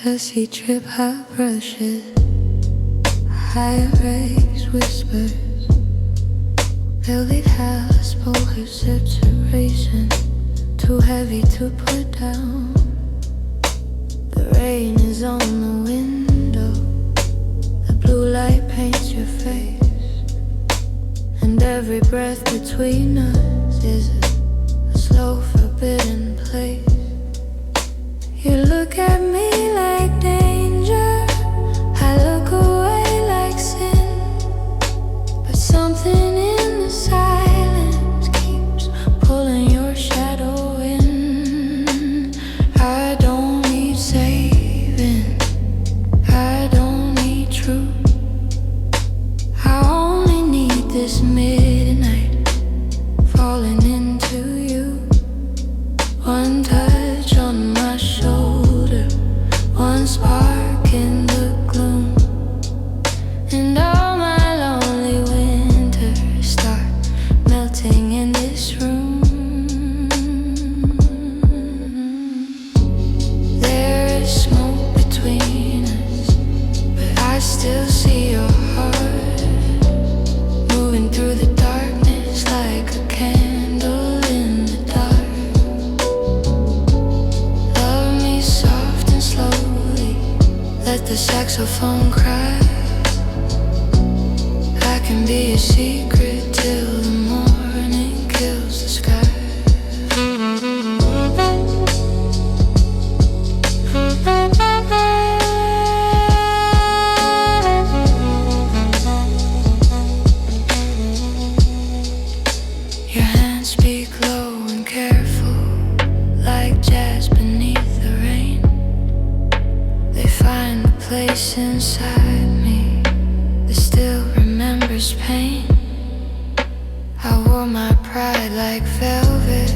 Dusty trip hot brushes, high raised whispers, velvet house, both her sips are racing, too heavy to put down. The rain is on the window, the blue light paints your face, and every breath between us is a slow forbidden place. You look at me like danger, I look away like sin, but something in the silence keeps pulling your shadow in. I don't need saving, I don't need truth, I only need this midnight falling into you. One touch on my shoulder, one spark in the gloom, and all my lonely winters start melting in this room. There is smoke between us, but I still see your heart moving through the darkness like a candle in the dark. Let the saxophone cry. I can be a secret till the morning kills the sky. Your hands speak low and careful, like jazz beneath the rain. They find a place inside me that still remembers pain. I wore my pride like velvet,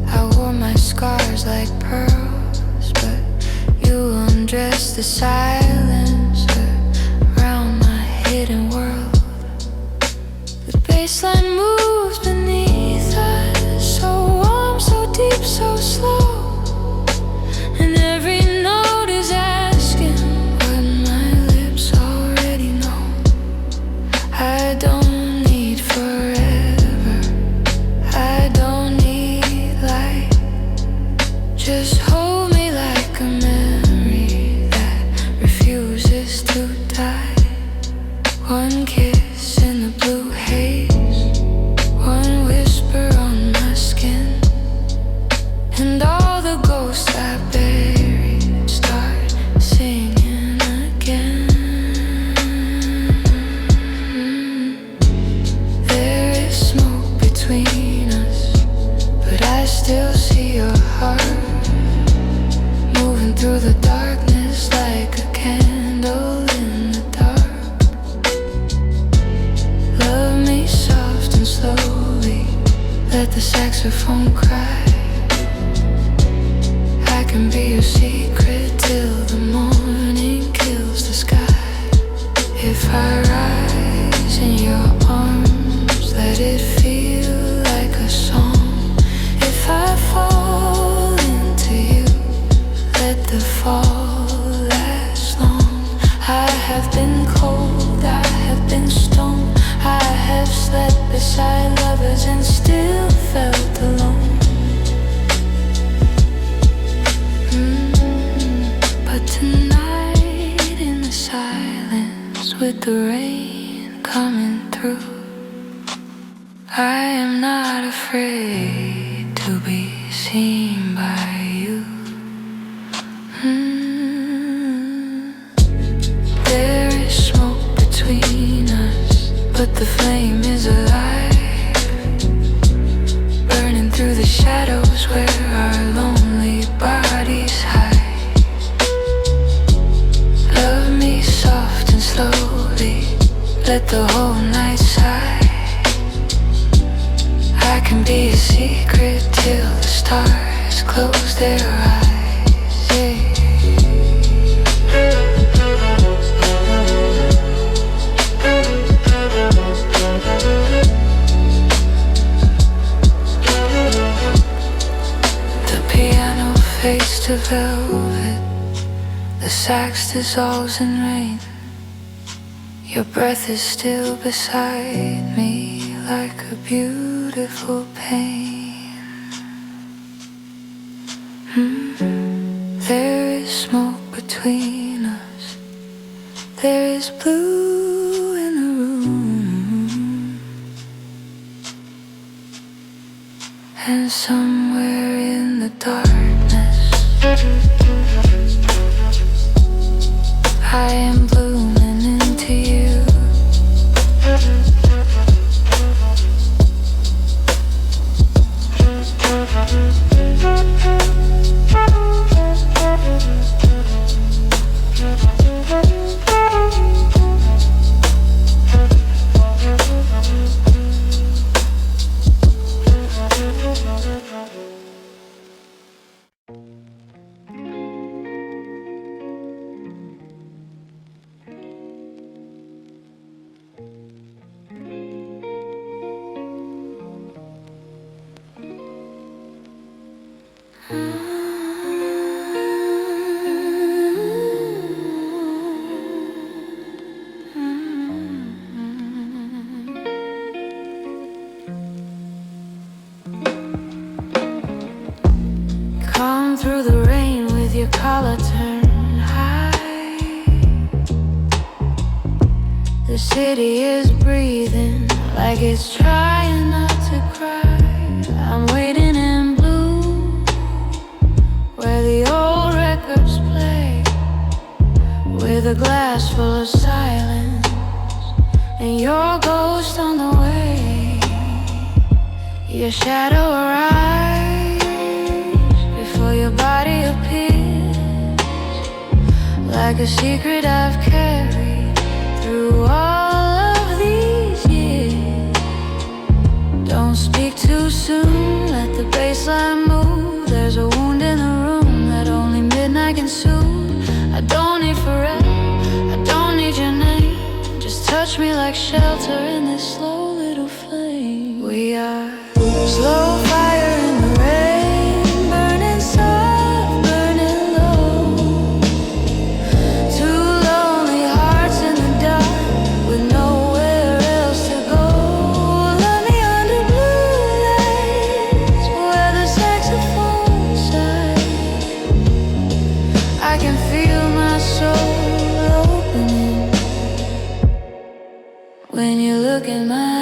I wore my scars like pearls, but you undressed the silence around my hidden world. The bassline moves beneath us, so warm, so deep, so slow, and every note is asking what my lips already know. I don't need forever, I don't need light, just hold me like a memory that refuses to die. One kiss in the blue haze, one whisper on my skin, and all the ghosts I buried start singing again. There is smoke between us, but I still see your heart moving through the darkness like a candle in the dark. Love me soft and slowly, let the saxophone cry. I can be your secret till the morning kills the sky. If I rise in your arms, let it feel like a song. If I fall into you, let the fall last long. I have been cold, I have been stoned, I have slept beside lovers and still felt alone. But tonight in the silence, with the rain coming through, I am not afraid to be seen by you. There is smoke between us, but the flame is alive, burning through the shadows where our lonely bodies hide. Love me soft and slowly, let the whole night sigh. I can be a secret till the stars close their eyes. Yeah. dissolves in rain. Your breath is still beside me like a beautiful pain. There is smoke between us. There is blue in the room. And somewhere in the darkness I am blooming into you. Come through the rain with your collar turned high. The city is breathing like it's trying not to cry. I'm waiting in blue where the old records play, with a glass full of silence and your ghost on the way. Your shadow arrives before your body appears, like a secret I've carried through all of these years. Don't speak too soon, let the bassline move. There's a wound in the room that only midnight can soothe. I don't need forever, I don't need your name. Just touch me like shelter in this slow little flame. We are slow fire in the rain, burning soft, burning low. Two lonely hearts in the dark with nowhere else to go. Love me under blue lights where the saxophone sighs. I can feel my soul opening when you look in my eyes.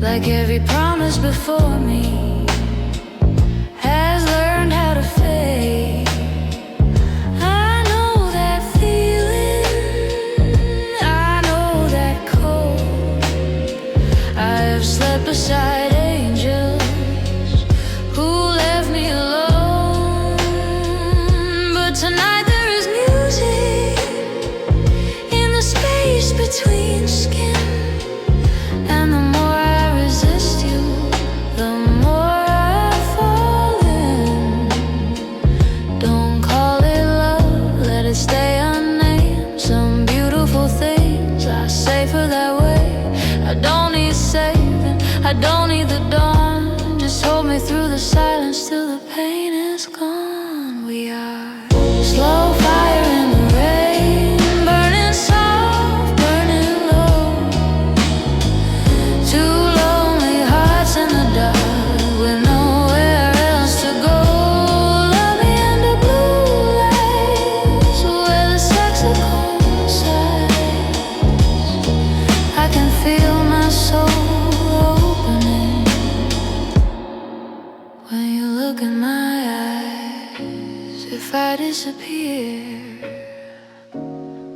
Like every promise before me has learned how to fade. I know that feeling, I know that cold. I have slept beside angels who left me alone, but tonight there is music in the space between skin. And the more I resist you, the more I fall in. Don't call it love, let it stay unnamed. Some beautiful things are safer that way. I don't need saving, I don't need the dawn. Just hold me through the silence till the pain is gone. We are slow fire in the rain, burning soft, burning low. Two lonely hearts in the dark with nowhere else to go. Love me under blue lights where the saxophone sighs. I can feel my soul opening when you look in my eyes. If I disappear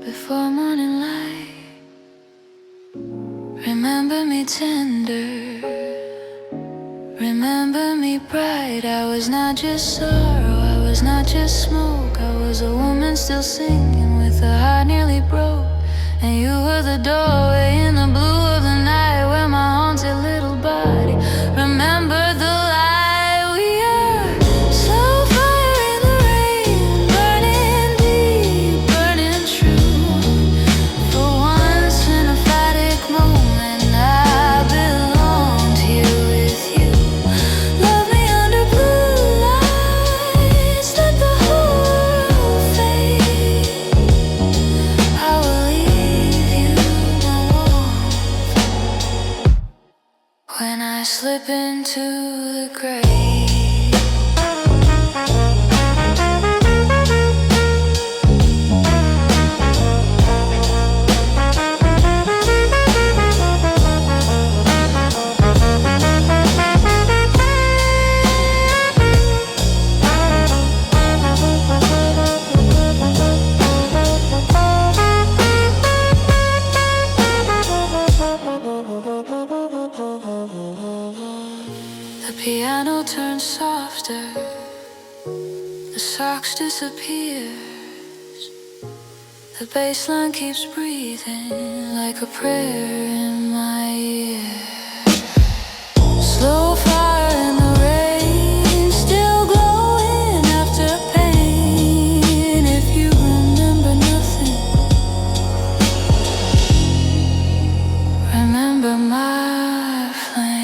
before morning light, remember me tender, remember me bright. I was not just sorrow, I was not just smoke. I was a woman still singing with a heart nearly broke. And you were the doorway in the blue of the night where my haunted little body remembered the lie. We are so fire in the rain, burning deep, burning true. For once in a emphatic moment, I belonged here with you. Love me under blue lights, let the whole world fade. I will leave you my warmth when I slip into the grave. The piano turns softer, the sax disappears, the bass line keeps breathing like a prayer in my ear. Slow fire in the rain, still glowing after pain. If you remember nothing, remember my flame.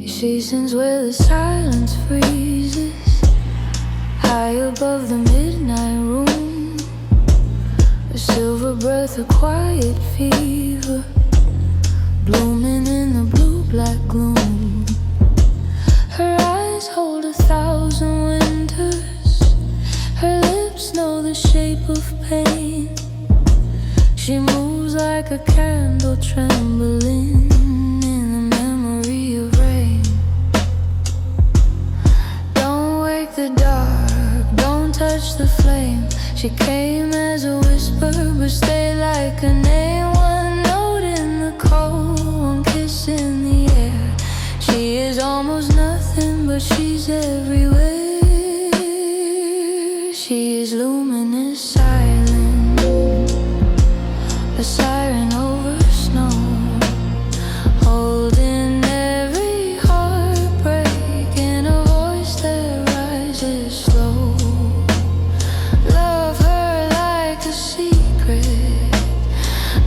Seasons where the silence freezes high above the midnight room, a silver breath of quiet fever blooming in the blue-black gloom. Her eyes hold 1,000 winters, her lips know the shape of pain. She moves like a candle trembling in the memory of rain. Don't wake the dark, don't touch the flame. She came as a whisper but stayed like a name. One note in the cold, one kiss in the air. She is almost nothing but she's everywhere. She is luminous, silent, a siren over snow, holding every heartbreak in a voice that rises slow. Love her like a secret,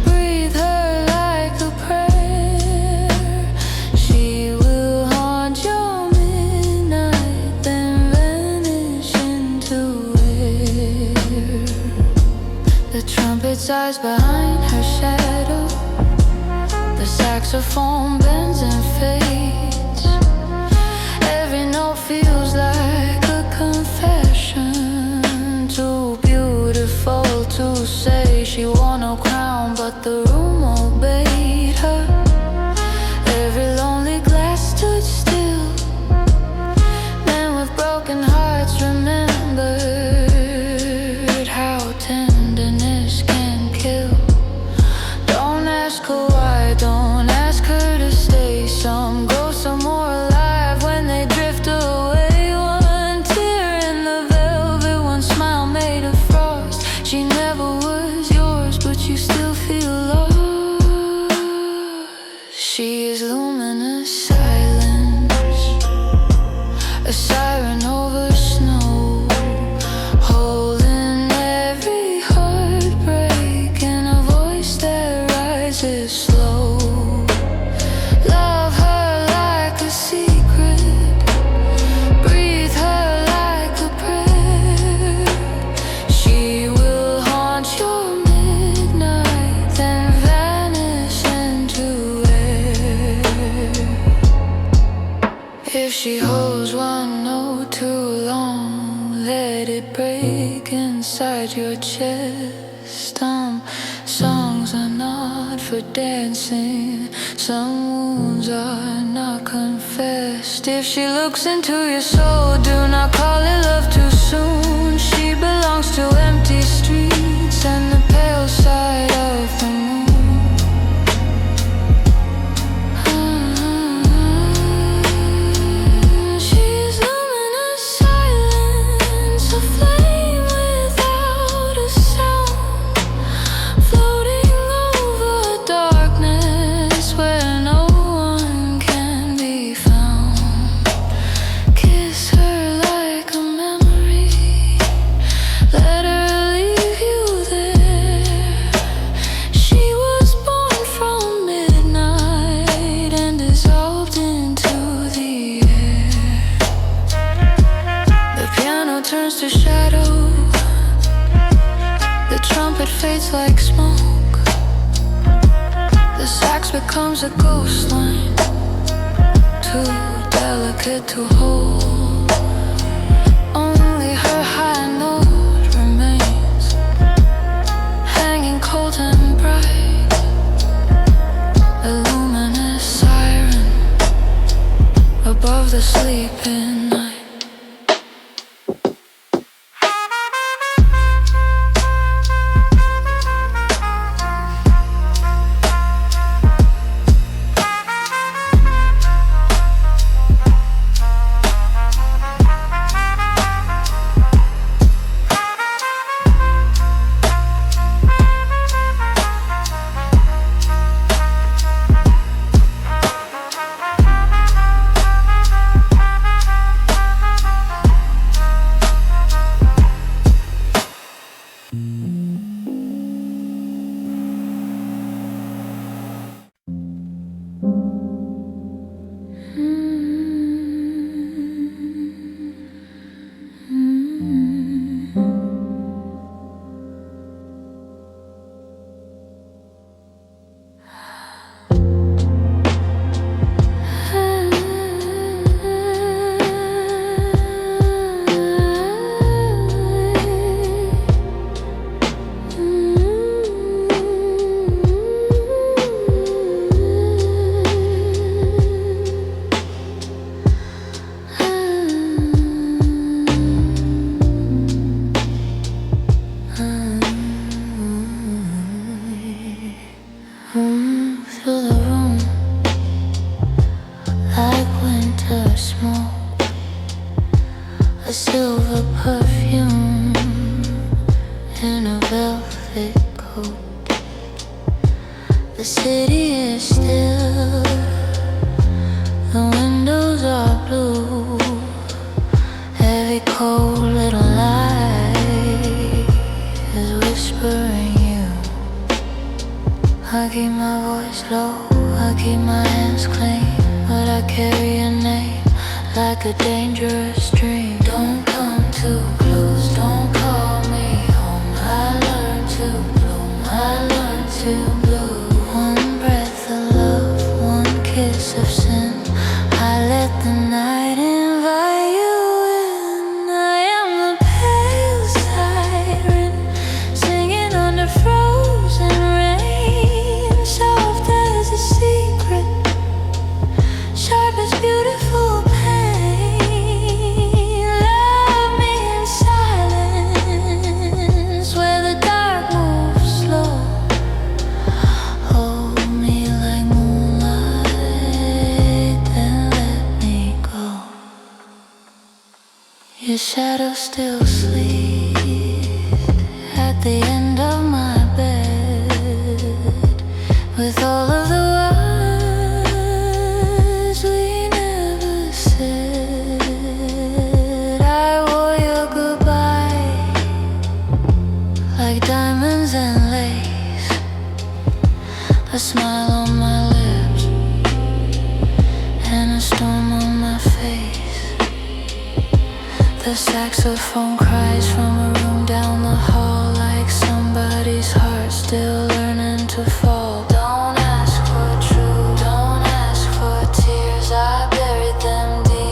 breathe her like a prayer. She will haunt your midnight, then vanish into air. The trumpet sighs behind her shadow, the saxophone bends and fades. Every note feels like a confession, too beautiful to say. She wore no crown but the room obeyed her. Every lonely glass stood still, men with broken hearts remembered how tenderness can kill. Don't ask her why, don't ask her to stay. Some If she holds one note too long, let it break inside your chest. Songs are not for dancing, some wounds are not confessed. If she looks into your soul, do not call it love too soon. She belongs to empty streets and the pale side of the moon. She's luminous silence, a flame without a sound, floating over darkness where no one can be found. Kiss her like a memory, let her leave you there. She was born from midnight and dissolved into the air. The piano turns to shadow, the trumpet fades like smoke, the sax becomes a ghost line, too delicate to hold. Only her high note remains, hanging cold and bright, a luminous siren above the sleeping night. Through the room, like winter smoke, a silver perfume in a velvet coat. The city is still, the windows are blue, every cold little light is whispering you. I keep my voice low, I keep my hands clean, but I carry a name like a dangerous dream. Don't come too close, don't call me home. I learned to bloom, I learned to bloom. One breath of love, one kiss of sin, I let the night invite you in. I am the pale siren, singing under frozen rain, soft as a secret, sharp as beautiful pain. Love me in silence, where the dark moves slow. Hold me like moonlight, then let me go. Your shadow still sleeps at the end of my bed, with all of the words we never said. I wore your goodbye like diamonds and lace, a smile on my lips and a storm on my face. The saxophone cries from a room down the hall, like somebody's heart still learning to fall. Don't ask for truth, don't ask for tears, I buried them deep.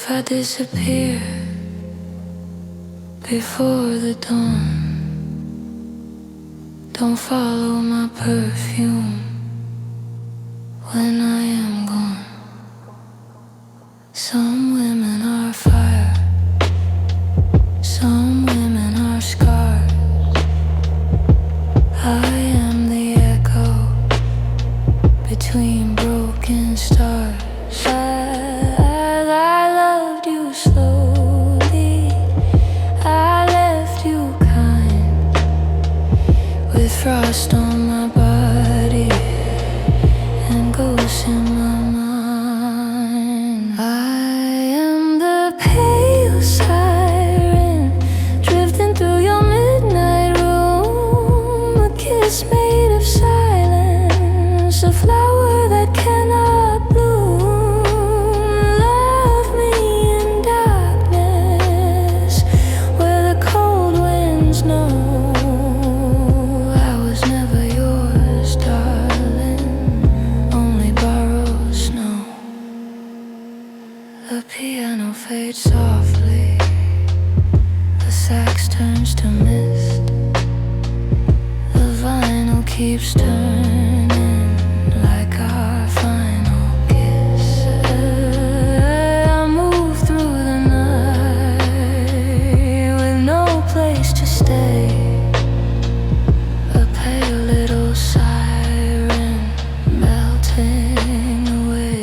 if I disappear before the dawn? Don't follow my perfume when I am gone. Some women are fire, some women are scars. I am the echo between broken stars. I loved you slowly, I left you kind, with frost on my body and ghosts in my mind. I am the pale siren drifting through your midnight room, a kiss made of silence, a flower that cannot bloom. Love me in darkness where the cold winds know I was never yours, darling, only borrowed snow. The piano fades softly, the sax turns to mist, the vinyl keeps turning like our final kiss. I move through the night with no place to stay, a pale little siren melting away.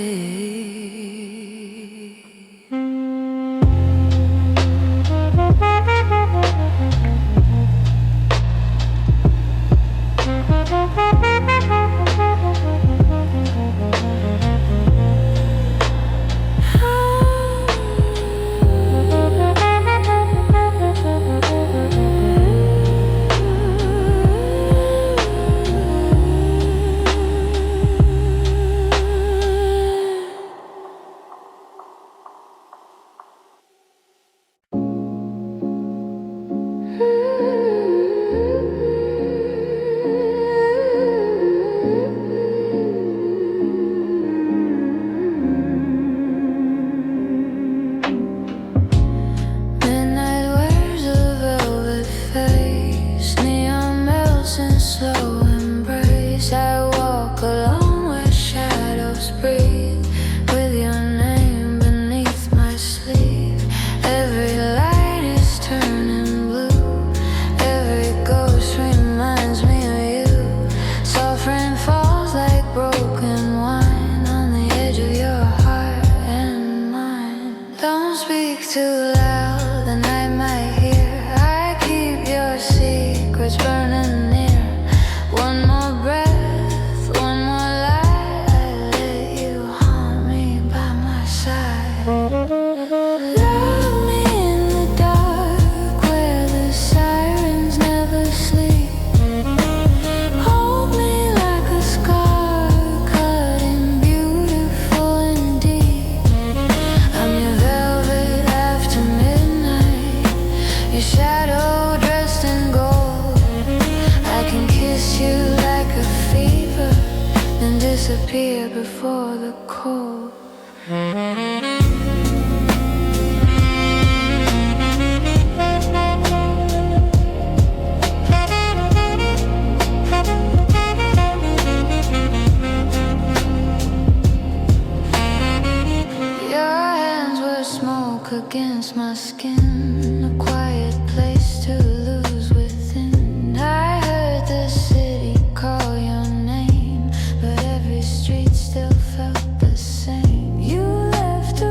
Midnight wears a velvet face, neon melts in slow embrace. I walk along where shadows breathe, with your name beneath my sleeve. Every light is turning blue, every ghost reminds me of you. Soft rain falls like broken wine on the edge of your heart and mine. Don't speak too loud, the night might hear. I keep your secrets burning near. One more breath, one more light, I let you haunt me by my side. Love me in the dark where the sirens never sleep. Hold me like a scar, cutting beautiful and deep. I'm your velvet after midnight, your shadow dressed in gold. I can kiss you like a fever, then disappear before the cold. Your hands were smoke against my skin, a quiet place to lose within. I heard the city call your name, but every street still felt the same. You left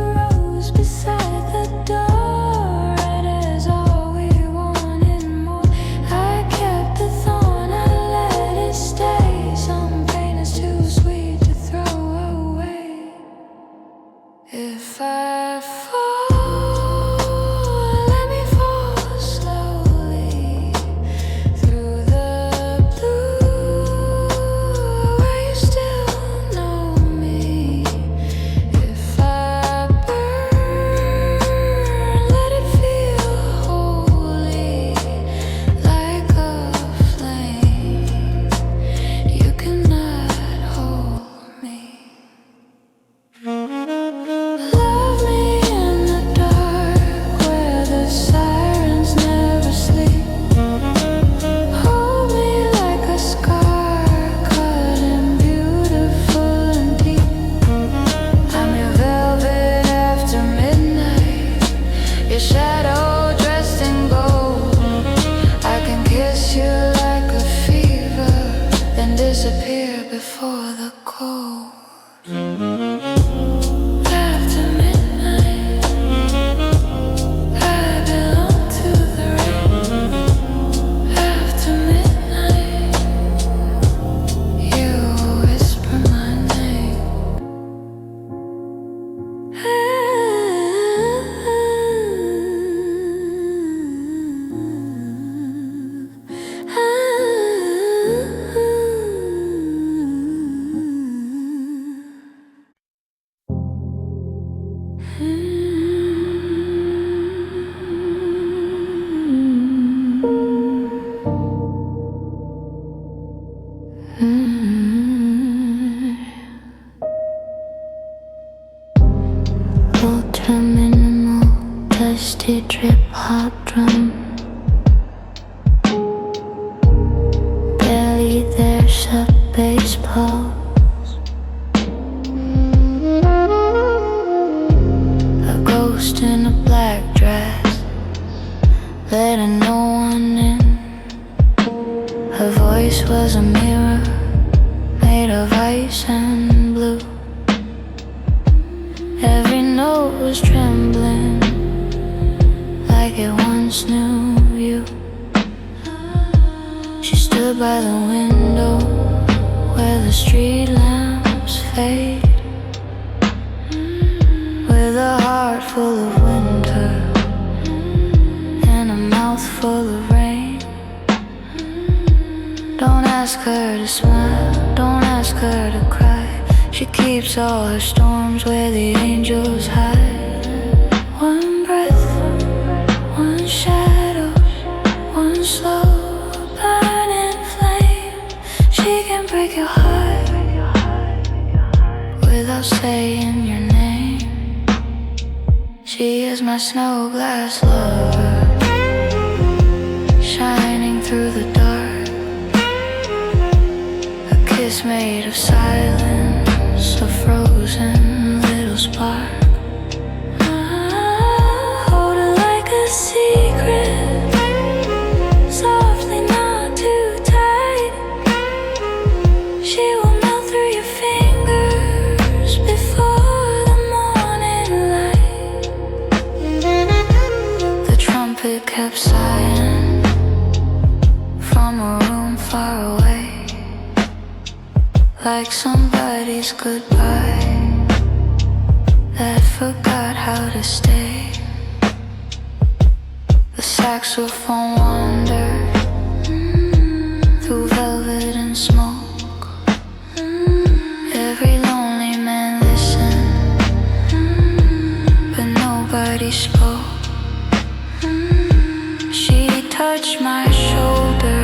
halls. A ghost in a black dress, letting no one in. Her voice was a mirror made of ice and blue. Every note was trembling like it once knew you. She stood by the window where the street lamps fade, with a heart full of winter and a mouth full of rain. Don't ask her to smile, don't ask her to cry. She keeps all her storms where the angels hide. One breath, one shadow, one slow burning flame. She can break your heart without saying your name. She is my snow glass lover, shining through the dark. A kiss made of silence, a frozen little spark. Hold her like a secret, softly not too tight. She will melt through your fingers before the morning light. The trumpet kept sighing from a room far away, like somebody's goodbye that forgot how to stay. The saxophone wandered through velvet and smoke. Every lonely man listened, but nobody spoke. She touched my shoulder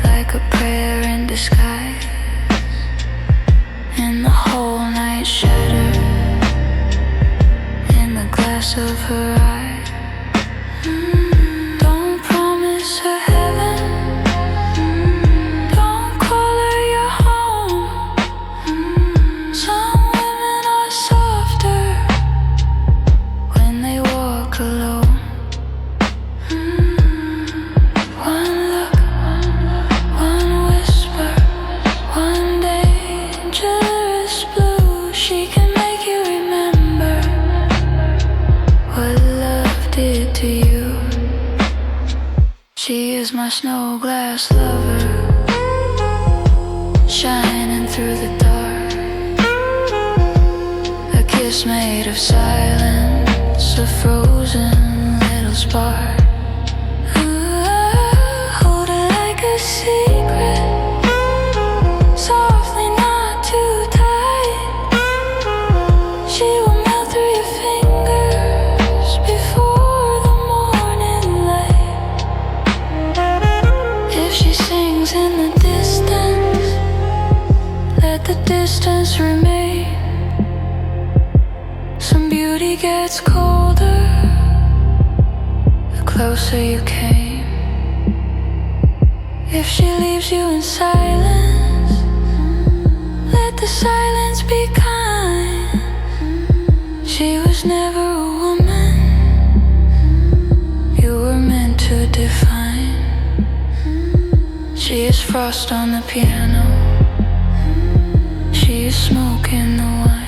like a prayer in disguise, and the whole night shattered in the glass of her eye. Don't promise her heaven, don't call her your home. Some women are softer when they walk alone. One look, one whisper, one dangerous blue. She can make you remember what love did to you. She is my snow glass lover, shining through the dark. A kiss made of silence, a frozen little spark. Hold her like a secret, softly not too tight. She will melt through your fingers before the morning light. If she sings in the distance, let the distance remain. Some beauty gets colder the closer you came. If she leaves you in silence, let the silence be kind. She was never a woman you were meant to define. She is frost on the piano, she is smoke in the wine.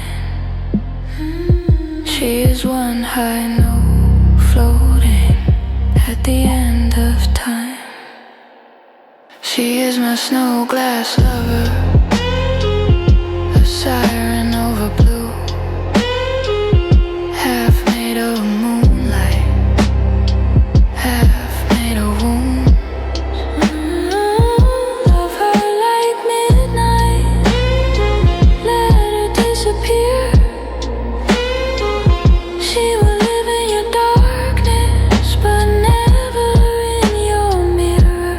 She is one high note floating at the end of time. She is my snow glass lover, a siren over blue, half made of moonlight, half made of wounds. Love her like midnight, let her disappear. She will live in your darkness, but never in your mirror.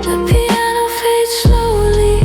The piano fades slowly,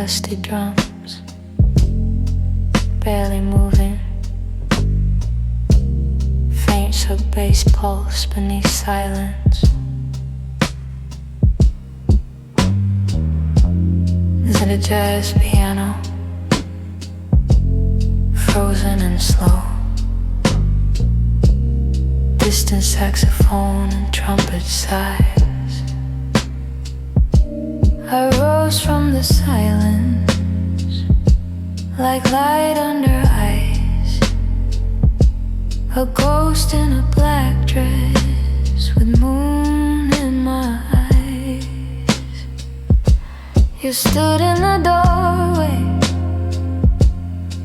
dusty drums, barely moving. Faint sub-bass pulse beneath silence. Is it a jazz piano? Frozen and slow. Distant saxophone and trumpet sighs. I rose from the silence, like light under ice. A ghost in a black dress with moon in my eyes. You stood in the doorway,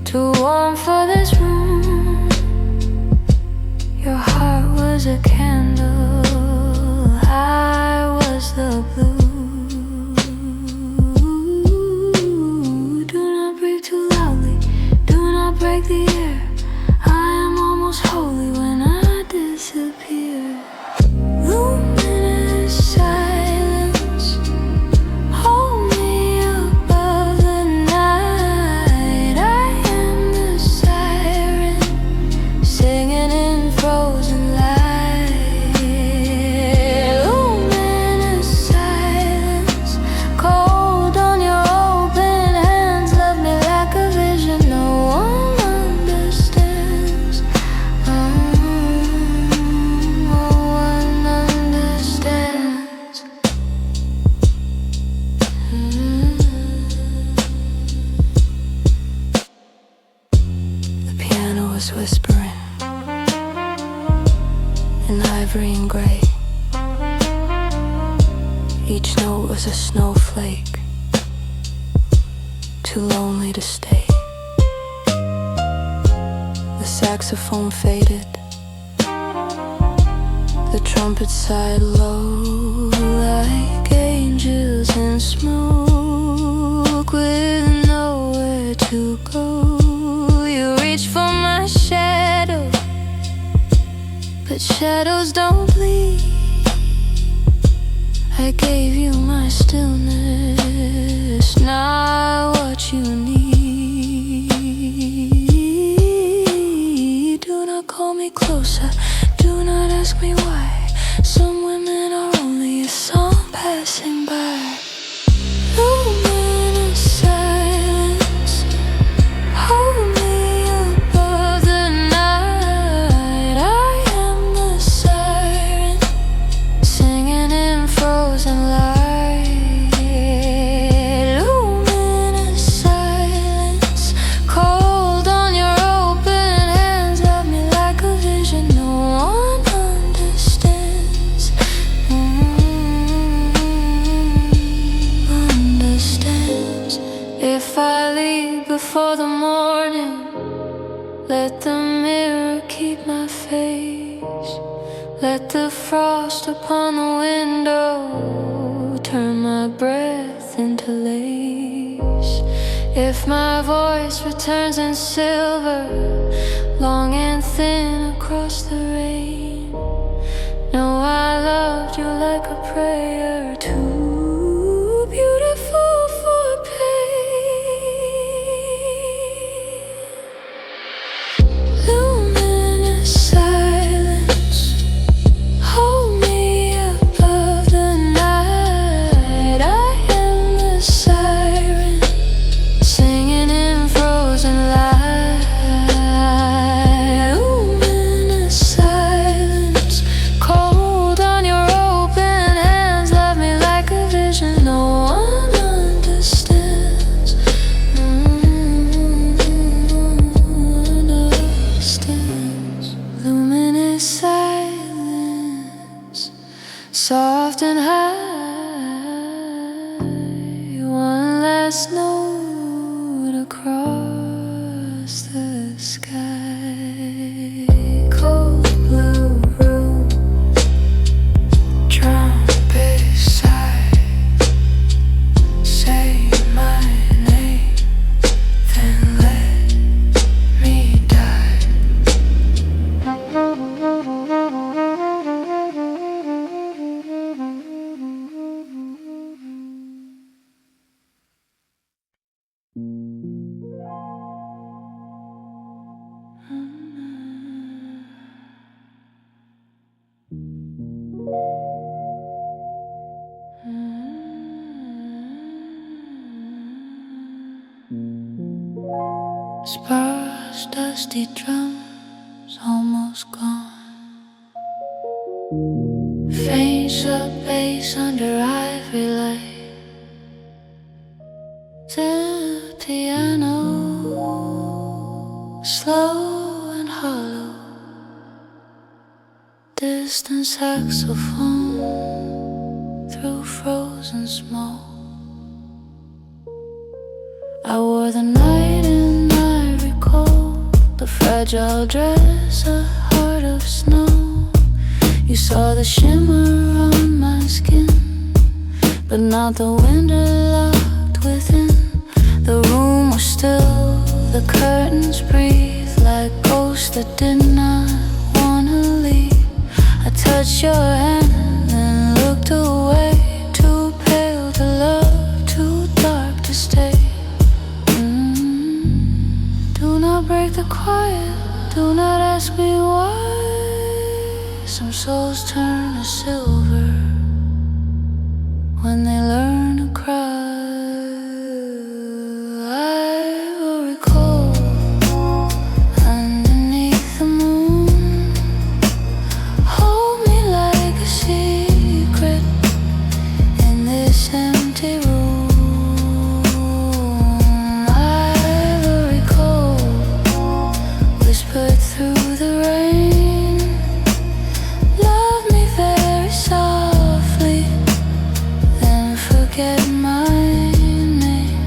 too warm for this room. Your heart was a candle, I was the blue. Do not breathe too loudly, do not break the air. I am almost holy when I disappear. Luminous silence, hold me above the night. I am the siren, singing in frozen light. Luminous silence, cold on your open hands. Love me like a vision no one understands. No one understands. The piano was whispering in ivory and gray. Each note was a snowflake, too lonely to stay. The saxophone faded, the trumpet sighed low, like angels in smoke with nowhere to go. You reached for my shadow, but shadows don't bleed. I gave you my stillness, not what you need. Do not call me closer, do not ask me why. Some women are only a song passing by. Luminous silence, hold me above the night. I am the siren, singing in frozen light. Luminous silence, cold on your open hands. Love me like a vision no one understands. Understands. If I leave before the morning, let the mirror keep my face. Let the frost upon the window turn my breath into lace. If my voice returns in silver, long and thin across the rain, know I loved you like a prayer, too beautiful for pain. Luminous silence, hold me above the night. I am the siren, singing in frozen light. Luminous silence, cold on your open hands. Love me like a vision no one understands. Understands. Luminous silence, soft and high. One last note across the sky. Cold blue room, trumpet sigh. Say my name, then let me die. dusty drums almost gone. Faint sub bass under ivory light. The piano, slow and hollow. Distant saxophone through frozen smoke. I wore the night in ivory cold, the fragile dress, a heart of snow. You saw the shimmer on my skin, but not the window locked within. The room was still, the curtains breathed like ghosts that did not wanna leave. I touched your hand and looked away, too pale to love, too dark to stay. Do not break the quiet, do not ask me why. Some souls turn to silver when they learn to cry. Ivory cold underneath the moon. Hold me like a secret in this empty room. Ivory cold whispered through the rain. Love me very softly, then forget my name.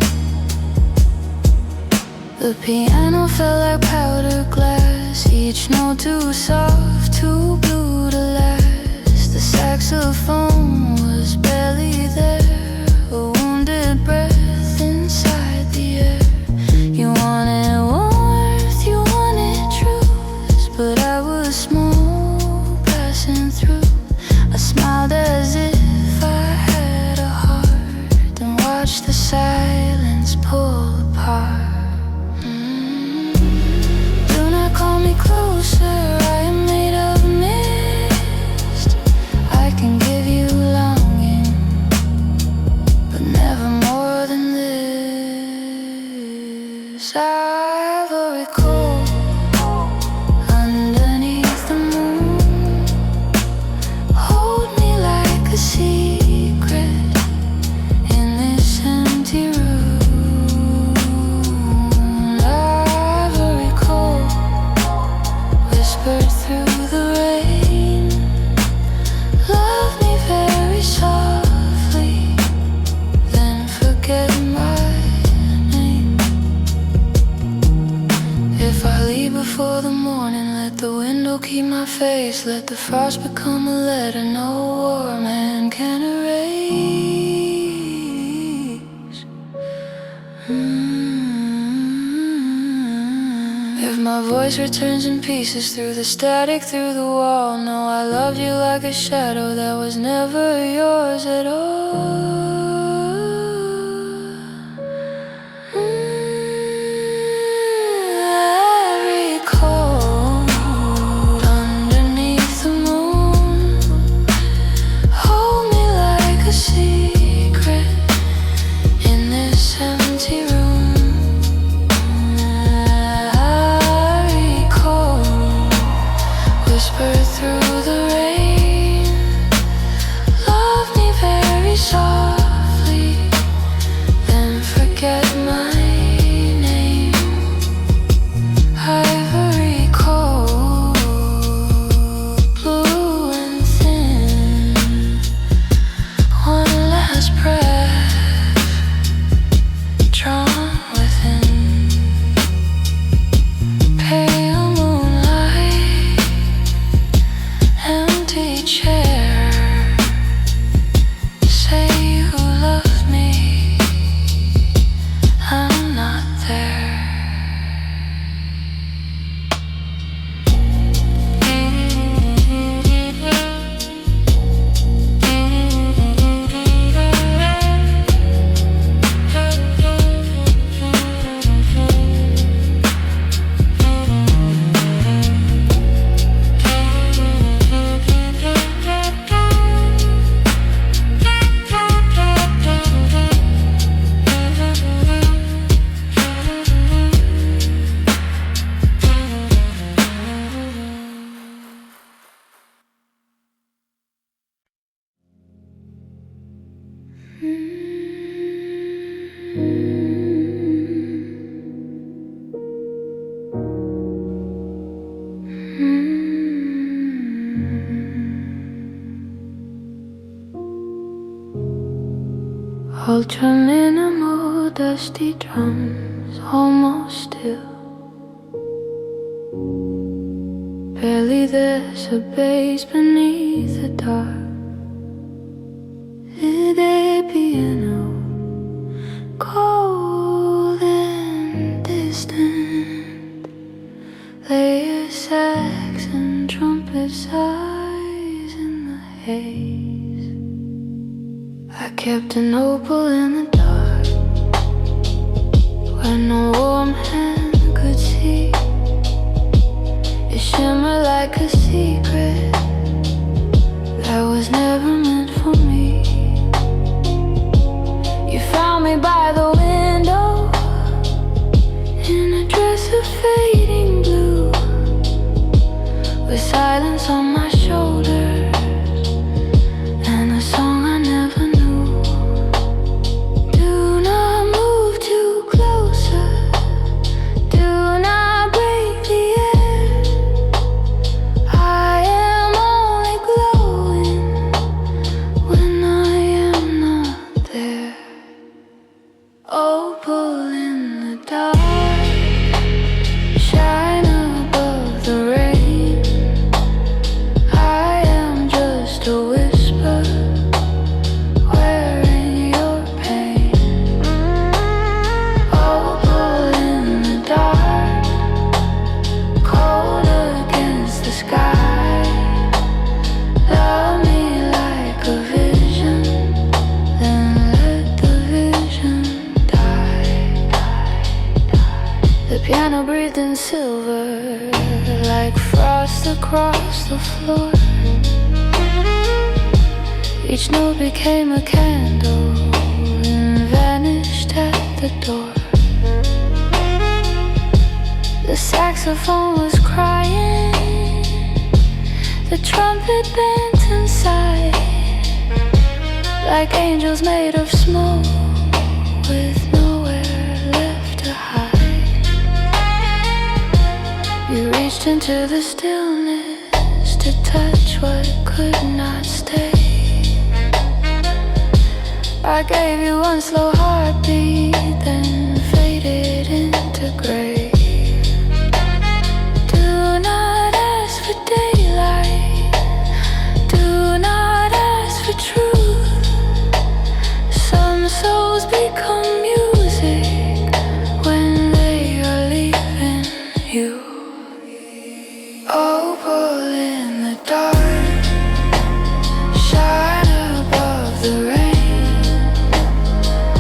The piano felt like powdered glass, each note too soft, too blue to last. The saxophone was barely there, a wounded breath inside the air. You wanted warmth, you wanted truth, but I was small, passing through. I smiled as if I had a heart, and watched the silence pull apart. Do not call me closer, I am made of mist. I can give you longing, but never more than this. Ivory cold underneath the moon. Hold me like a secret in this empty room. Ivory cold whispered through the rain. Love me very softly, then forget my name. If I leave before the morning, let the window keep my face. Let the frost become a letter no war man can erase. If my voice returns in pieces through the static, through the wall, no, I loved you like a shadow that was never yours at all. Ivory cold underneath the moon. Hold me like a secret in this empty room. Ivory cold whispered through the rain. Love me very softly, then forget my name. Ivory cold, blue and thin. One last breath drawn within. Pale moonlight, empty chair. Say you love me, I'm not there. Ultra minimal, dusty drums, almost still. Barely there's a bass beneath the dark. A piano, cold and distant. Layer sax and trumpet sighs in the haze. I kept an opal in the dark, where no warm hand could see. It shimmered like a secret that was never meant for me. You found me by the window, in a dress of fading blue, with silence on my shoulders and a song I never knew. Do not move too closer, do not break the air. I am only glowing when I am not there. Opal in the dark, shine above the rain. I am just a whisper, wearing your pain. Opal in the dark, cold against the sky. Love me like a vision, then let the vision die. The piano breathed in silver, like frost across the floor. Each note became a candle and vanished at the door. The saxophone was crying, the trumpet bent inside, like angels made of smoke, with nowhere left to hide. You reached into the stillness to touch what could not stay. I gave you one slow heartbeat, then faded into gray. Do not ask for daylight, do not ask for truth. Some souls become music when they are leaving you. Opal in the dark, shine above the rain.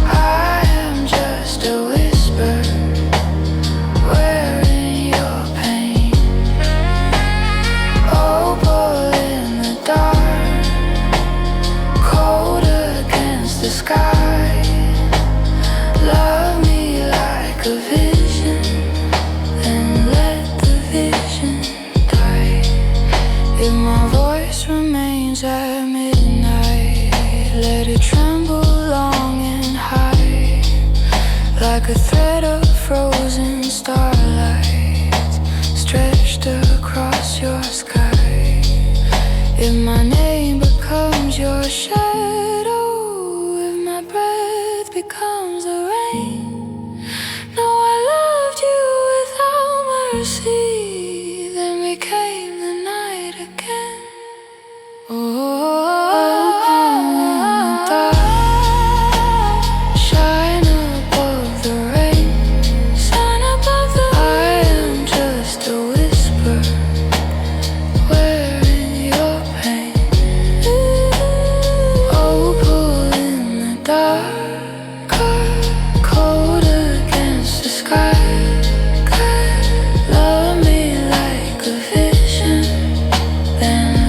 I am just a whisper, wearing your pain. Opal in the dark, cold against the sky. Love me like a vision, then let the vision die. If my voice remains at midnight, let it tremble long and high, like a thread of frozen starlight stretched across your sky. If my name becomes your shadow, if my breath becomes the rain, no, I loved you without mercy, then became the night again. Shine above the rain, shine above the rain. I am just a whisper, wearing your pain. Opal in the dark, cold against the sky. Love me like a vision, then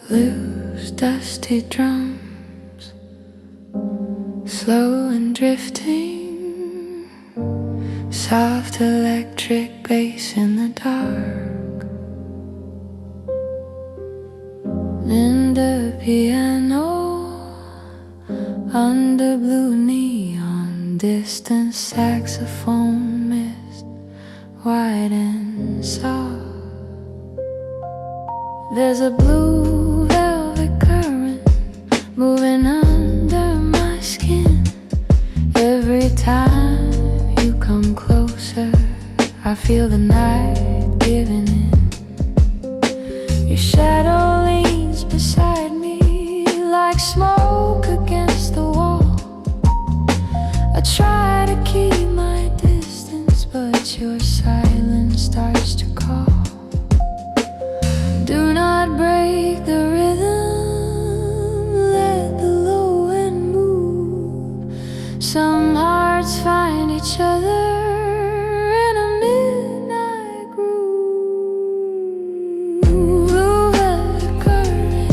Loose, dusty drums, slow and drifting, soft electric bass in the dark, and a piano under blue neon, distant saxophone mist, white and soft. There's a blue velvet current moving under my skin. Every time you come closer, I feel the night giving in. Your shadow leans beside me like smoke against the wall. I try to keep my distance, but your silence starts to call. Do not break the rhythm, let the low end move. Some hearts find each other in a midnight groove. Blue velvet current,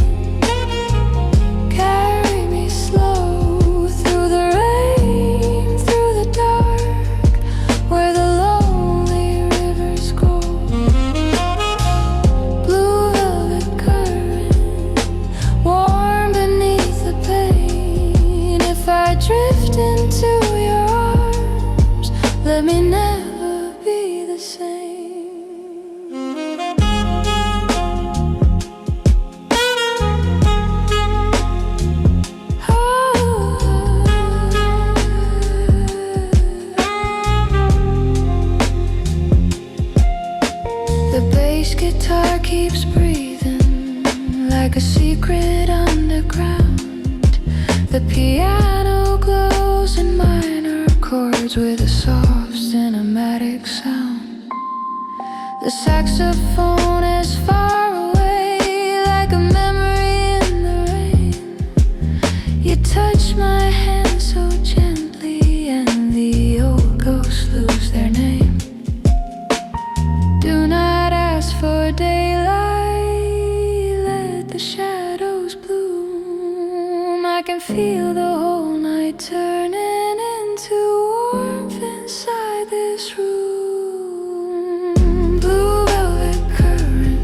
carry me slow through the rain, through the dark, where the lonely rivers go. Blue velvet current, warm beneath the pain. If I drift into your arms, let me never be the same. The bass guitar keeps breathing like a secret underground. The piano glows in minor chords with a soft cinematic sound. The saxophone is far away like a memory in the rain. You touch my hand so gently and the old ghosts lose their name. Do not ask for daylight, let the shadows bloom. I can feel the whole night turning into warmth inside this room. Blue velvet current,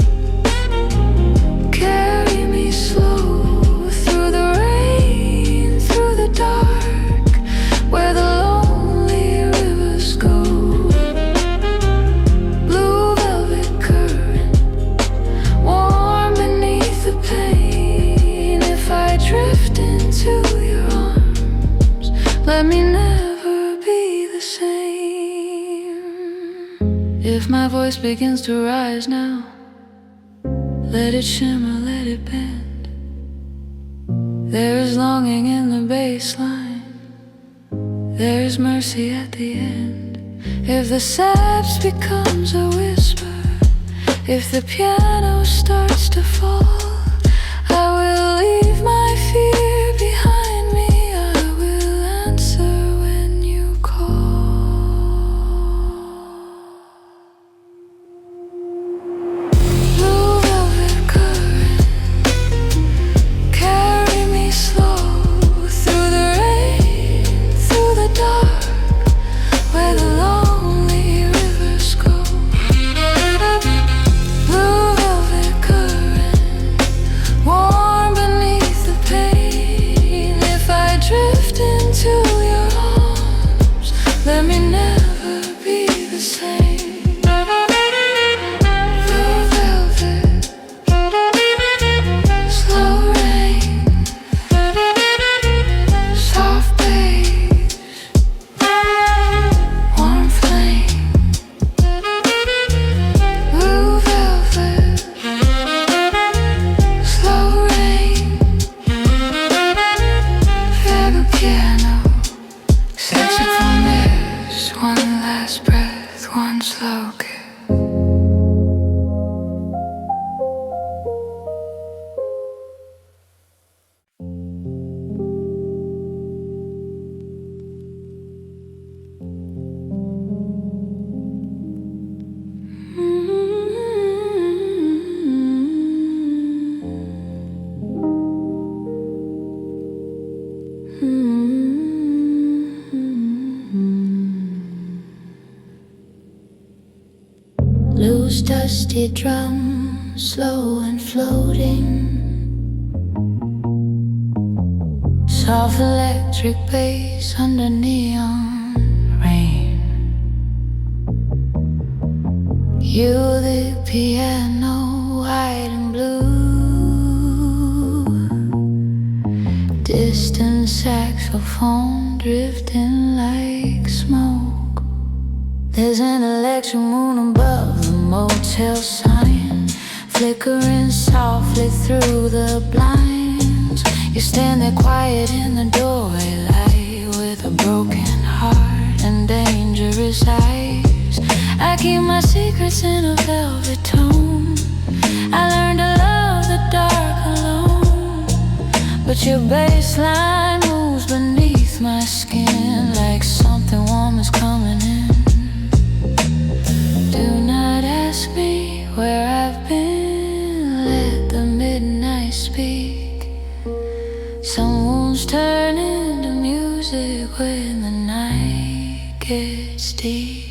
carry me slow through the rain, through the dark, where the lonely rivers go. Blue velvet current, warm beneath the pain. If I drift into your arms, let me never be the same. If my voice begins to rise now, let it shimmer, let it bend. There is longing in the bass line, there is mercy at the end. If the saps becomes a whisper, if the piano starts to fall, I will leave my fear behind me. I will answer when you call. Blue velvet current, carry me slow through the rain, through the dark, where the lonely rivers go. Blue velvet current, warm beneath the pain. If I drift into your arms, let me never be the same. Blue velvet, slow rain, soft bass, warm flame. Blue velvet, slow rain, velvet piano, saxophonist, one last breath, one slow kiss. Blues dusty drum, slow and floating. Soft electric bass under neon rain. You the piano, white and blue. Distant saxophone drifting like smoke. There's an electric moon above the motel sign, flickering softly through the blinds. You stand there quiet in the doorway, light with a broken heart and dangerous eyes. I keep my secrets in a velvet tone. I learned to love the dark alone, but your bassline moves beneath my skin like something warm is coming in. Do not ask me where I've been, let the midnight speak. Some wounds turn into music when the night gets deep.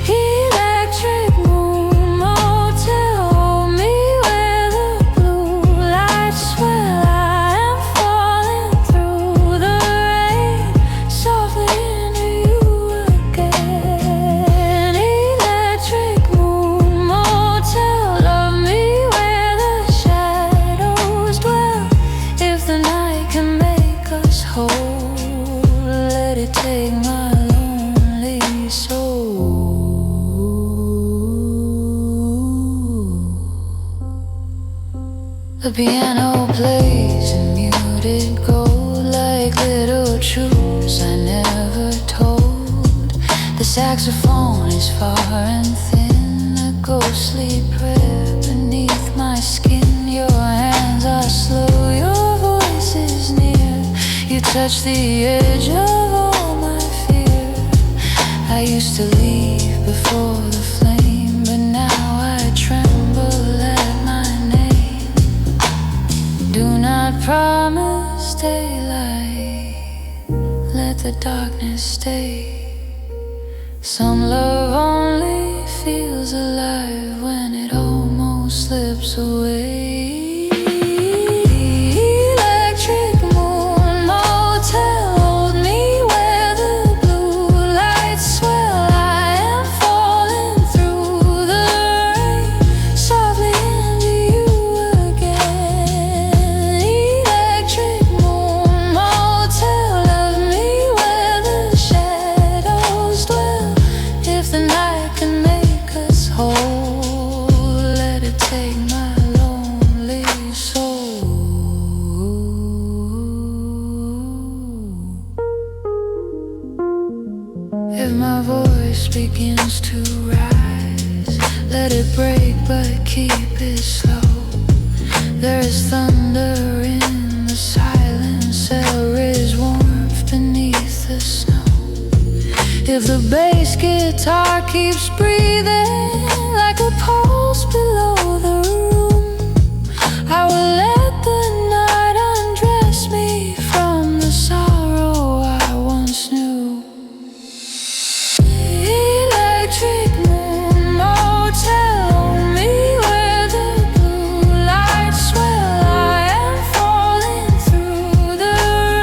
Electric moon motel, hold me where the blue lights swell. I am falling through the rain, softly into you again. Electric moon motel, love me where the shadows dwell. If the night can make us whole, let it take my lonely soul. The piano plays in muted gold like little truths I never told. The saxophone is far and thin, a ghostly prayer beneath my skin. Your hands are slow, your voice is near. You touch the edge of all my fear. I used to leave before the flame, but now I tremble at my name. Do not promise daylight, let the darkness stay. Some love only feels alive when it almost slips away. Electric moon motel, hold me where the blue lights swell. I am falling through the rain, softly into you again. Electric moon motel, love me where the shadows dwell. If the night can make us whole, let it take my lonely soul. If my voice begins to rise, let it break but keep it slow. There is thunder in the silence, there is warmth beneath the snow. If the bass guitar keeps breathing like a pulse below the room, I will let the night undress me from the sorrow I once knew. Electric moon motel, hold me where the blue lights swell. I am falling through the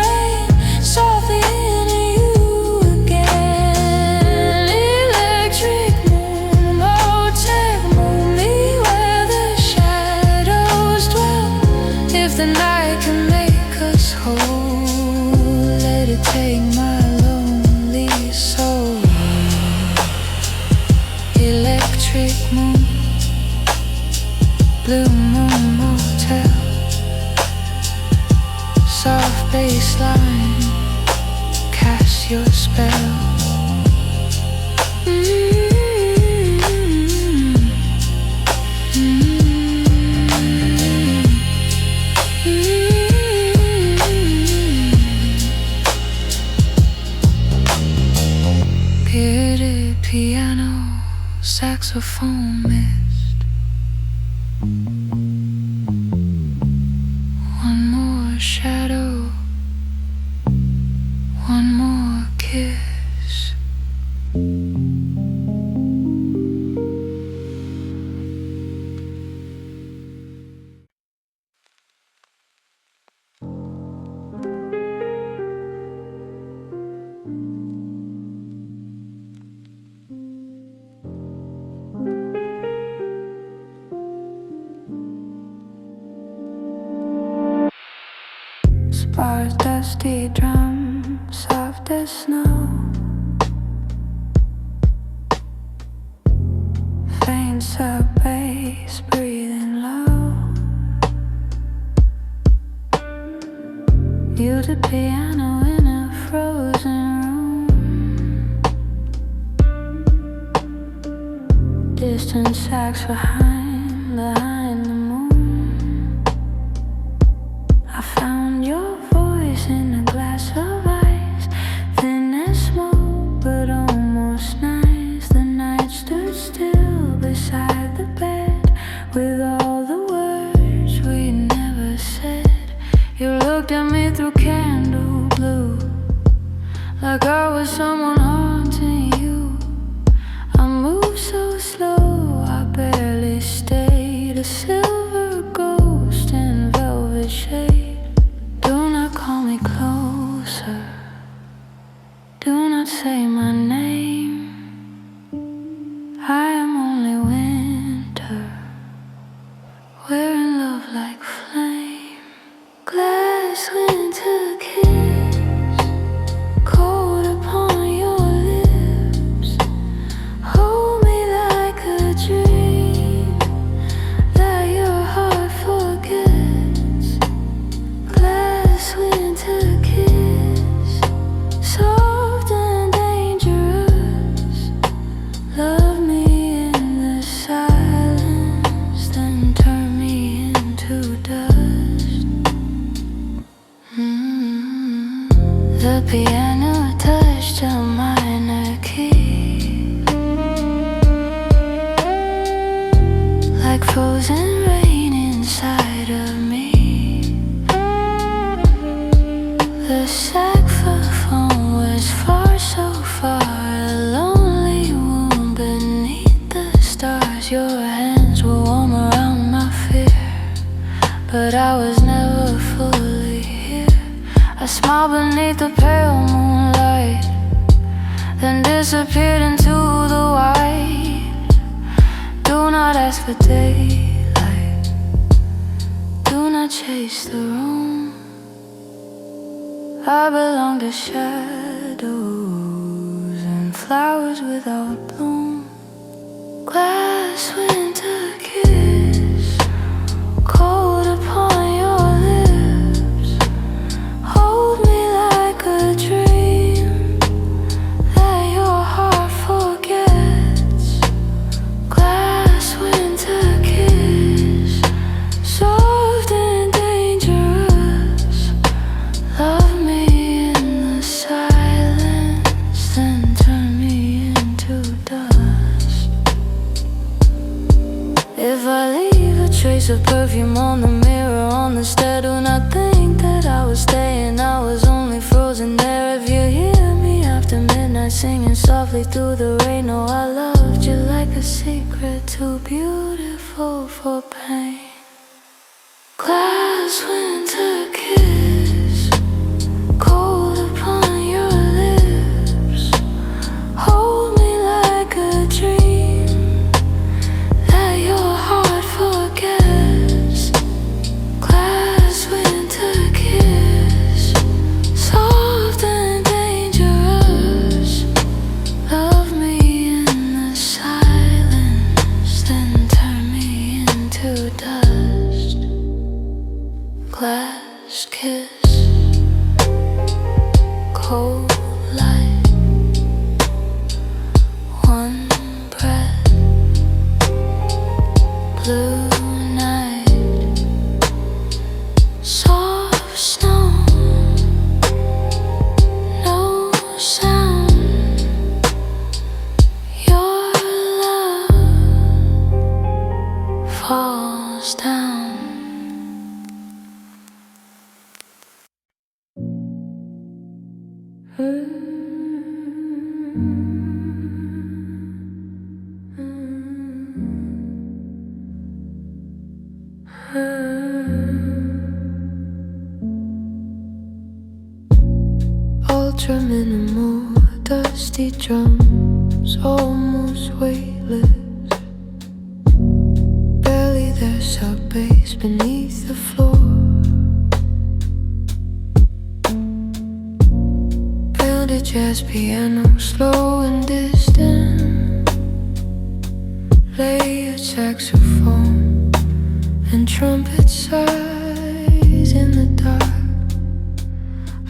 rain, softly into you again. Electric moon motel, move me where the shadows dwell. If the night can make us whole, let it take my lonely soul. Electric moon, blue moon motel, soft bass line, cast your spell. Bearded piano, saxophone mist. One more shadow, one more kiss. dusty drum, soft as snow. Faint sub-bass, breathing low. Muted piano in a frozen room. Distant sax behind the moon. I found your voice in a glass of ice, thin as smoke but almost nice. The night stood still beside the bed with all the words we never said. You looked at me through candle blue, like I was someone haunting you. I moved so slow, I barely stayed, a silver ghost in velvet shade. Do not call me closer, do not say my name. I am only winter, we're in love like flame. Glass winter kiss, cold upon your lips. Hold me like a dream that your heart forgets. Glass winter kiss, soft and dangerous. Love me in the silence, then turn me into dust. The piano touched a minor key, like frozen rain inside of me. The saxophone was far, so far, a lonely wound beneath the stars. Your hands were warm around my fear, but I was never fully here. I smiled beneath the pale moonlight, then disappeared into the white. Do not ask for daylight, do not chase the room. I belong to shadows and flowers without bloom. Glass winter kiss, cold upon your lips. Hold me like a dream that your heart forgets. Glass winter kiss, soft and dangerous. Love me in the silence, then turn me into dust. If I leave a trace of perfume on the mirror, on the stair, do not think that I was staying. I was only frozen there. If you hear me after midnight singing softly through the rain, oh, I loved you like a secret, too beautiful for pain. Glass winter kiss, cold upon your lips. Hold me like a dream that your heart forgets. Glass winter kiss, soft and dangerous. Love me in the silence, then turn me into dust. Glass kiss, cold light, one breath, blue night, soft snow, no sound. Your love falls down. Ultra minimal, dusty drums, almost weightless. Barely there's sub-bass beneath the floor. jazz piano, slow and distant, layered saxophone and trumpet sighs in the dark.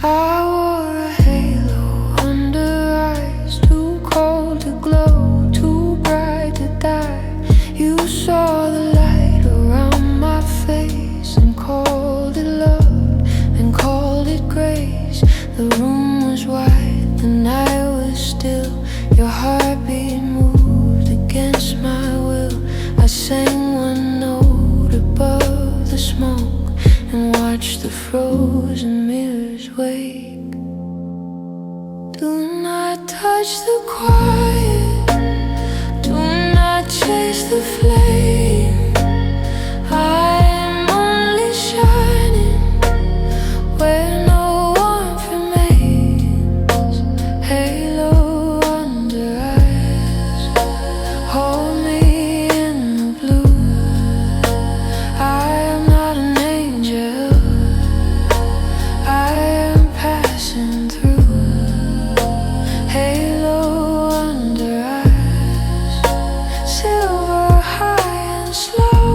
I wore a halo under eyes too cold to glow, too bright to die. You saw the light around my face and called it love and called it grace. The room was white, the night was still. Your heartbeat moved against my will. I sang one note above the smoke and watched the frozen mirrors wake. Do not touch the quiet, do not chase the flame. I am only shining where no warmth remains. Halo under eyes, hold me in the blue. I am not an angel, I am passing through. Halo under eyes, silver high and slow.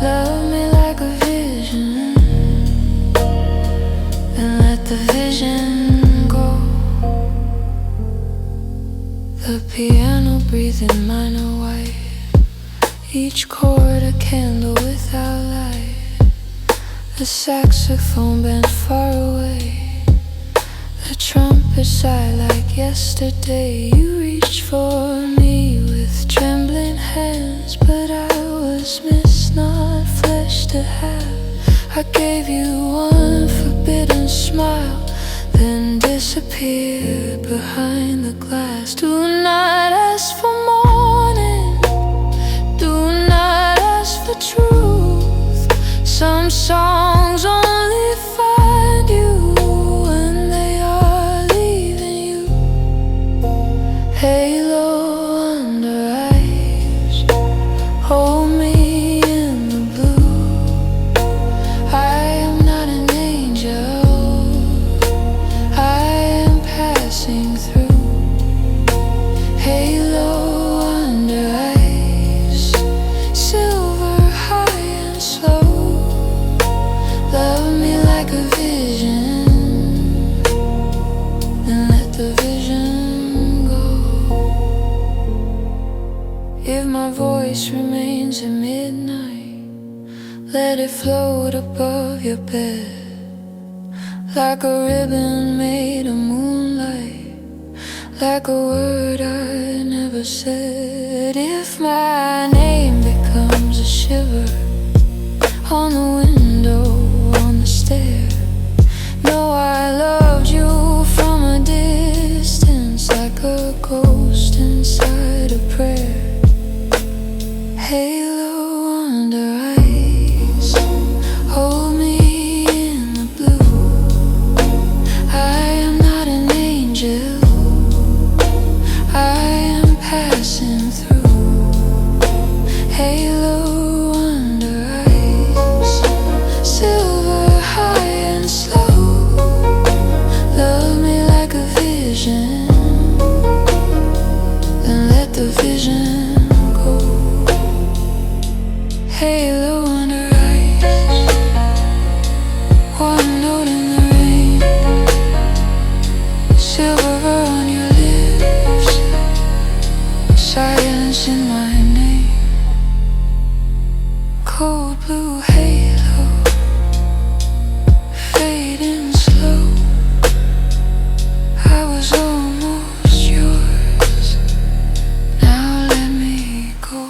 Love me like a vision and let the vision go. The piano breathing minor white, each chord a candle without light. The saxophone bent far away, the trumpet sighed like yesterday. You reached for me with trembling hands, but I was mist, not flesh to have. I gave you one forbidden smile, then disappeared behind the glass. Do not ask for morning, do not ask for truth. Some songs only find you when they are leaving you. Halo under eyes, hold me in the blue. I am not an angel, I am passing through. Halo under eyes, silver high and slow. Love me like a vision and let the vision go. If my voice remains at midnight, let it float above your bed like a ribbon made of moonlight, like a word I never said. If my name becomes a shiver on the window, on the stair, know I loved you from a distance, like a ghost inside a prayer. Halo under eyes, hold me in the blue. I am not an angel, I am passing through. Halo under eyes, silver high and slow. Love me like a vision and let the vision go. Halo under eyes, one note in the rain, silver on your lips, silence in my name. Cold blue halo, fading slow. I was almost yours, now let me go.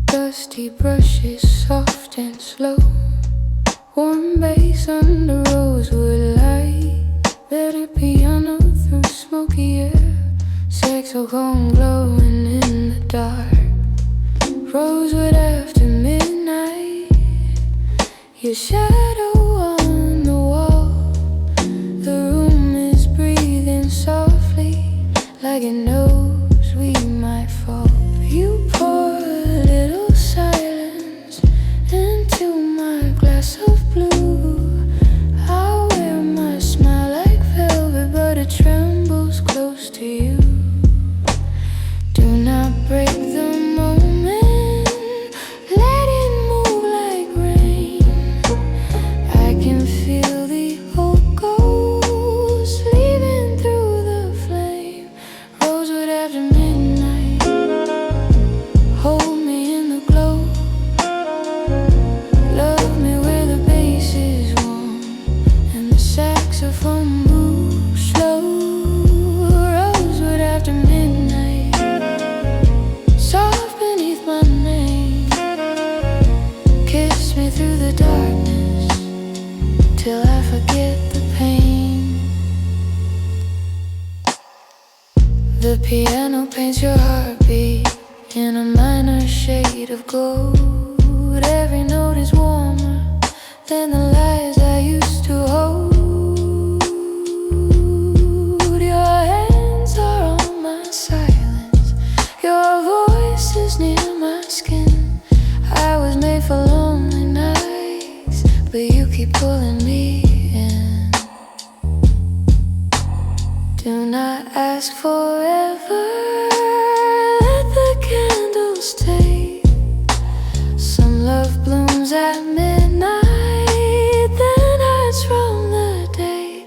Dusty brushes, soft and slow, warm bass under rosewood light. Let it piano through smoky air, saxophone glowing in the dark. Rosewood after midnight, your shadow on saxophone moves slow, rosewood after midnight, soft beneath my name. Kiss me through the darkness till I forget the pain. The piano paints your heartbeat in a minor shade of gold. Every note is warmer than the lies I used to hold. Your hands are on my silence, your voice is near my skin. I was made for lonely nights, but you keep pulling me in. Do not ask forever, let the candles take. Some love blooms at midnight, then hides from the day.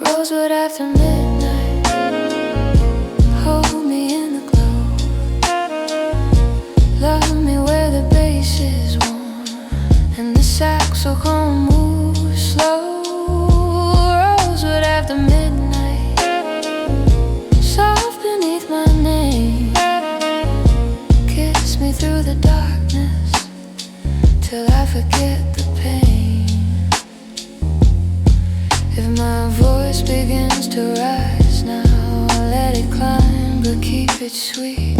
Rosewood after midnight, hold me in the glow. Love me where the bass is warm and the saxophone moves slow. Rosewood after midnight, soft beneath my name. Kiss me through the darkness till I forget the pain. If my voice begins to rise now, I'll let it climb, but keep it sweet.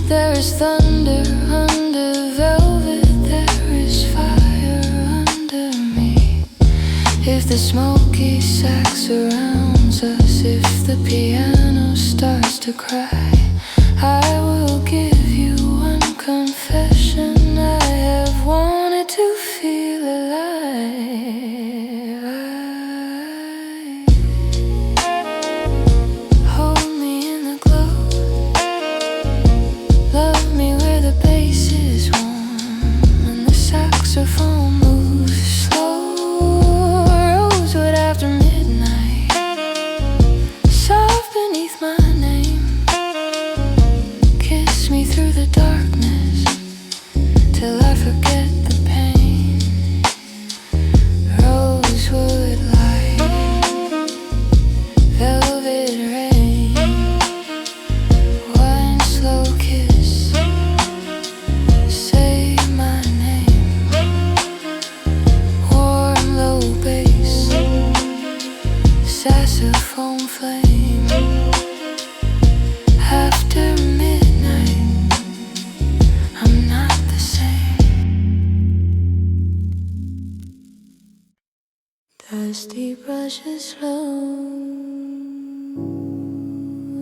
There is thunder under velvet, there is fire under me. If the smoky sax surrounds us, if the piano starts to cry, I will give you one confession. I have wanted to feel alive. Hold me in the glow. Love me where the bass is warm and the saxophone moves slow. Rosewood after midnight, soft beneath my name. Kiss me through the darkness till I forget the pain. Rosewood light, velvet rain, wine slow kiss, say my name. Warm low bass, saxophone flame. After midnight, I'm not the same. Dusty brushes slow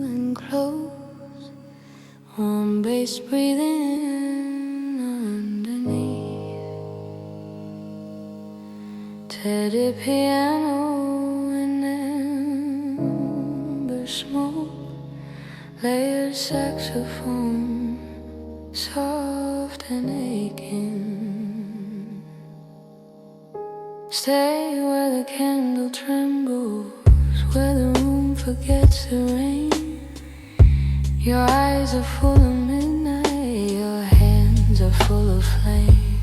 and close, warm bass breathing underneath. Teddy piano and amber smoke, layered saxophone, soft and aching. Stay where the candle trembles, where the room forgets the rain. Your eyes are full of midnight, your hands are full of flame.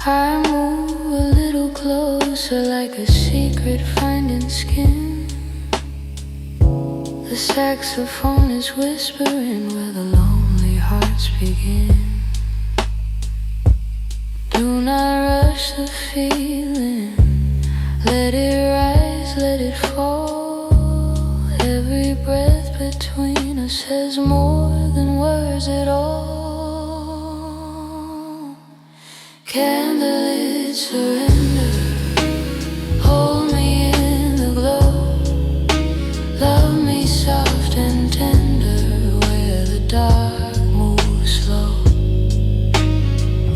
I move a little closer like a secret finding skin. The saxophone is whispering where the lonely hearts begin. Do not rush the feeling, let it rise, let it fall. Every breath between us says more than words at all. Candlelit surrender, hold me in the glow. Love me soft and tender where the dark moves slow.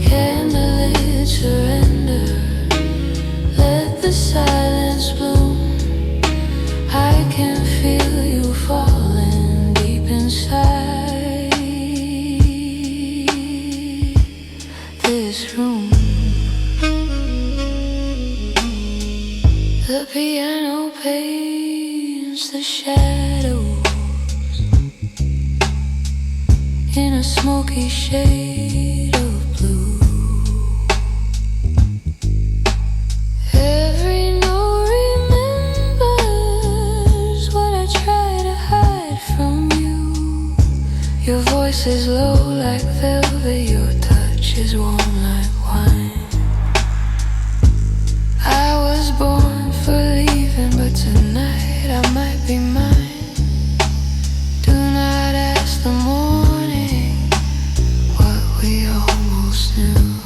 Candlelit surrender, let the silence bloom. I can feel you falling deep inside this room. The piano paints the shadows in a smoky shade of blue. Every pulse is low like velvet, your touch is warm like wine. I was born for leaving, but tonight I might be mine. Do not ask the morning what we almost knew.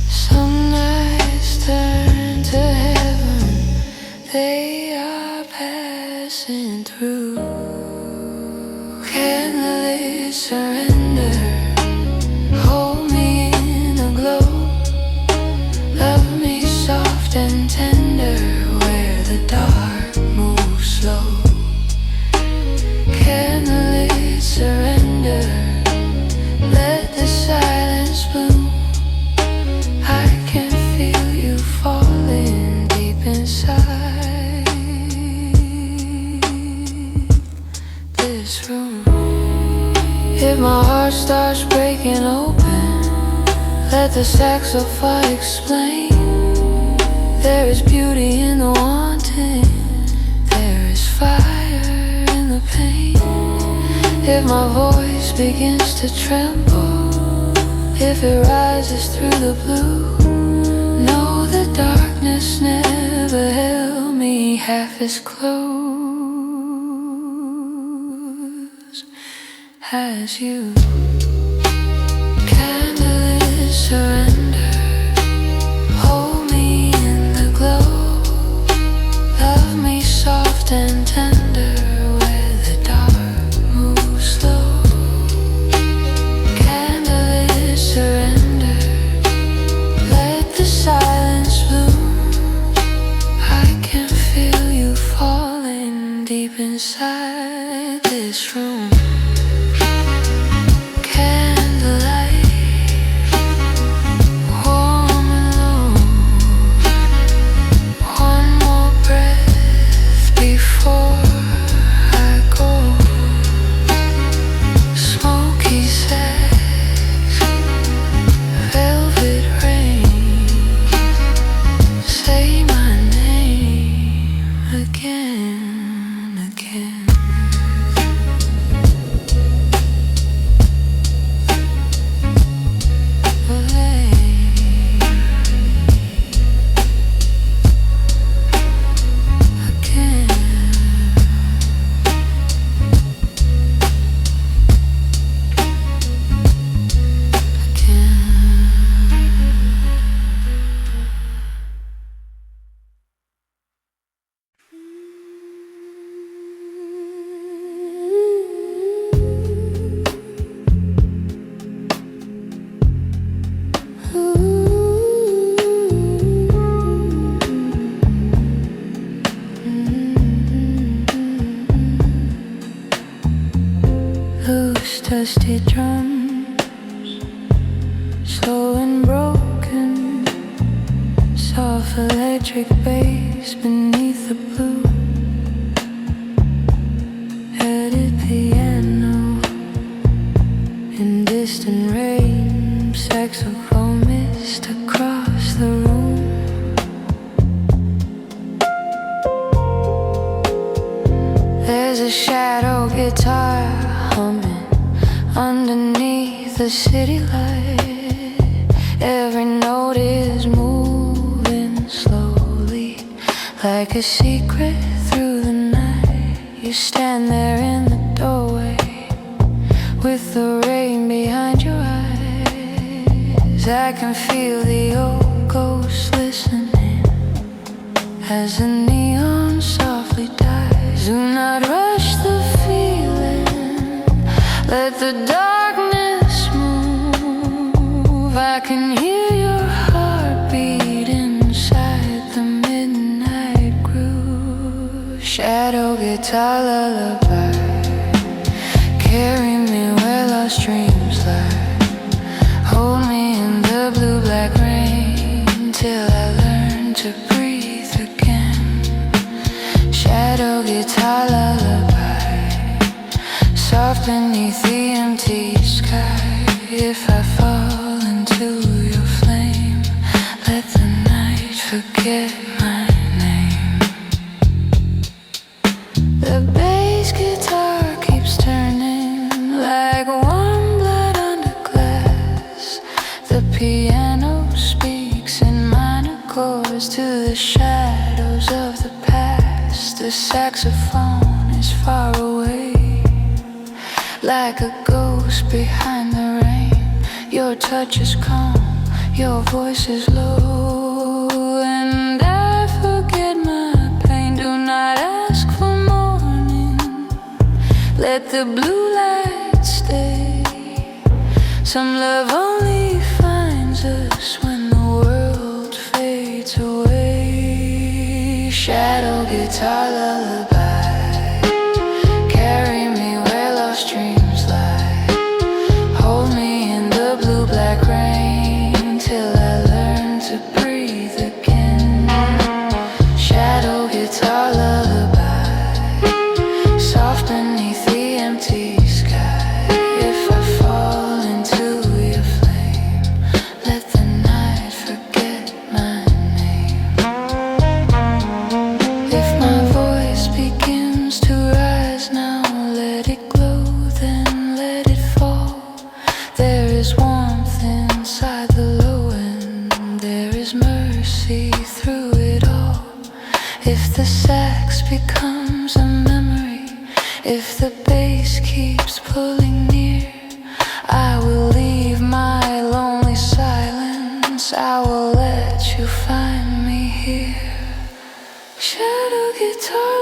Some nights turn to heaven, they are passing through. Candlelit surrender, hold me in a glow. Love me soft and tender, where the dark moves slow. Candlelit surrender, let the silence bloom. I can feel you falling deep inside this room. If my heart starts breaking open, let the saxophone explain. There is beauty in the wanting, there is fire in the pain. If my voice begins to tremble, if it rises through the blue, know the darkness never held me half as close as you. Candlelit surrender, hold me in the glow. Love me soft and tender, where the dark moves slow. Candlelit surrender, let the silence bloom. I can feel you falling deep inside this room. Dusty drums, slow and broken, soft electric bass beneath the blue. Headed piano in distant rain, saxophone mist across the room. There's a shadow guitar humming underneath the city light. Every note is moving slowly, like a secret through the night. You stand there in the doorway, with the rain behind your eyes. I can feel the old ghost listening as the neon softly dies. Do not rush the feeling, let the darkness move. I can hear your heartbeat inside the midnight groove. Shadow guitar lullaby, carry me where lost dreams lie. Hold me in the blue-black rain till I learn to breathe again. Shadow guitar lullaby, soft beneath the empty sky. If I fall into your flame, let the night forget my name. The bass guitar keeps turning like one to the shadows of the past. The saxophone is far away, like a ghost behind the rain. Your touch is calm, your voice is low, and I forget my pain. Do not ask for morning, let the blue light stay. Some love only finds us when the world fades away. Shadow guitar lullaby, carry me where lost dreams lie. Hold me in the blue-black rain till I learn to breathe again. Shadow guitar lullaby, soft beneath the empty sky. If I fall into your flame, let the night forget my name. If my voice begins to rise now, let it glow, then let it fall. There is warmth inside the low end, there is mercy through it all. If the sax becomes a memory, if the bass keeps pulling near, I will leave my lonely silence, I will let you find me here. Shadow guitar